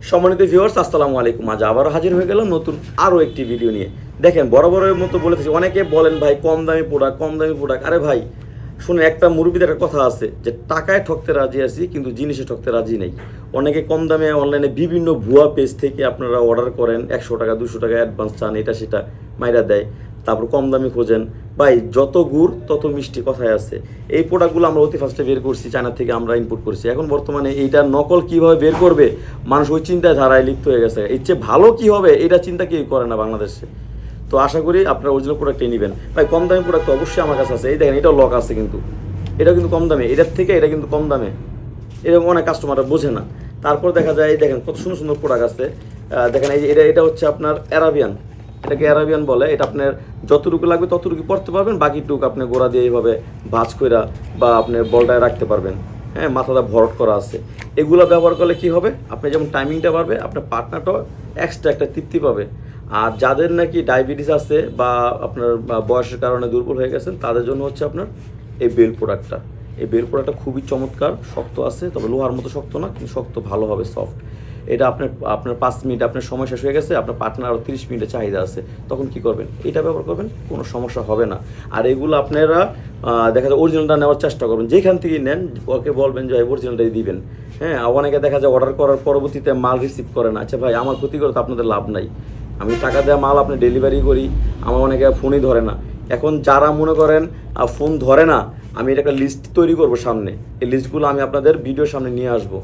সম্মানিত ভিউয়ার্স, আসসালামু আলাইকুম। আজ আবারও হাজির হয়ে গেলাম নতুন আরও একটি ভিডিও নিয়ে। দেখেন, বরাবরের মতো বলেছি, অনেকে বলেন ভাই কম দামি প্রোডাক্ট। আরে ভাই শুনে, একটা মুরব্বিদের একটা কথা আছে যে টাকায় ঠকতে রাজি আছি কিন্তু জিনিসে ঠকতে রাজি নেই। অনেকে কম দামে অনলাইনে বিভিন্ন ভুয়া পেজ থেকে আপনারা অর্ডার করেন, 100 টাকা 200 টাকা অ্যাডভান্স চান, এটা সেটা মাইরা দেয়, তারপর কম দামি খোঁজেন। ভাই যত গুড় তত মিষ্টি কথায় আছে। এই প্রোডাক্টগুলো আমরা অতি ফার্স্টে বের করছি, চায়না থেকে আমরা ইম্পোর্ট করছি। এখন বর্তমানে এইটার নকল কীভাবে বের করবে, মানুষ ওই চিন্তায় ধারায় লিপ্ত হয়ে গেছে। এর চেয়ে ভালো কী হবে এটা চিন্তা কেউ করে না বাংলাদেশে। তো আশা করি আপনারা অরিজিনাল প্রোডাক্টই নেবেন। ভাই কম দামি প্রোডাক্ট তো অবশ্যই আমার কাছে আছে। এই দেখেন, এটাও লক আছে, কিন্তু এটাও কিন্তু কম দামে, এটার থেকে এটা কিন্তু কম দামে। এরকম অনেক কাস্টমাররা বোঝে না। তারপর দেখা যায়, এই দেখেন কত সুন্দর সুন্দর প্রোডাক্ট আছে। দেখেন এই যে এটা হচ্ছে আপনার অ্যারাবিয়ান, এটাকে অ্যারাবিয়ান বলে। এটা আপনার যতটুকু লাগবে ততটুকু পড়তে পারবেন, বাকিটুকু আপনি গোড়া দিয়ে এইভাবে ভাঁজ কইরা বা আপনি বলটায় রাখতে পারবেন। হ্যাঁ, মাথাটা ভরট করা আছে। এগুলো ব্যবহার করলে কি হবে, আপনি যেমন টাইমিংটা বাড়বে, আপনার পার্টনারটাও এক্সট্রা একটা তৃপ্তি পাবে। আর যাদের নাকি ডায়াবেটিস আছে বা আপনার বয়সের কারণে দুর্বল হয়ে গেছেন, তাদের জন্য হচ্ছে আপনার এই বেল প্রোডাক্টটা। এই বেল প্রোডাক্টটা খুবই চমৎকার, শক্ত আছে, তবে লোহার মতো শক্ত না, কিন্তু শক্ত ভালো হবে, সফট। এটা আপনার 5 মিনিট আপনার সময় শেষ হয়ে গেছে, আপনার পার্টনার আরও 30 মিনিটের চাহিদা আছে, তখন কি করবেন, এটা ব্যবহার করবেন, কোনো সমস্যা হবে না। আর এগুলো আপনারা দেখা যায় অরিজিনালটা নেওয়ার চেষ্টা করবেন, যেখান থেকে নেন ওকে বলবেন যে অরিজিনালটাই দিবেন। হ্যাঁ, অনেকে দেখা যায় অর্ডার করার পরবর্তীতে মাল রিসিভ করে না। আচ্ছা ভাই, আমার ক্ষতি করে তো আপনাদের লাভ নাই। আমি টাকা দেওয়া মাল আপনি ডেলিভারি করি, আমার অনেকে ফোনই ধরে না। এখন যারা মনে করেন ফোন ধরে না, আমি এটা একটা লিস্ট তৈরি করব সামনে, এই লিস্টগুলো আমি আপনাদের ভিডিওর সামনে নিয়ে আসবো,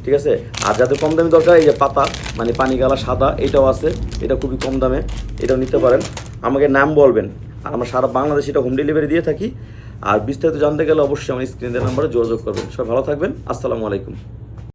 ঠিক আছে? আর যাদের কম দামি দরকার, এই যে পাতা মানে পানি গালা সাদা, এটাও আছে, এটা খুবই কম দামে, এটাও নিতে পারেন। আমাকে নাম বলবেন, আর আমরা সারা বাংলাদেশে এটা হোম ডেলিভারি দিয়ে থাকি। আর বিস্তারিত জানতে গেলে অবশ্যই আমার স্ক্রিনের নাম্বারে যোগাযোগ করবেন। সবাই ভালো থাকবেন, আসসালামু আলাইকুম।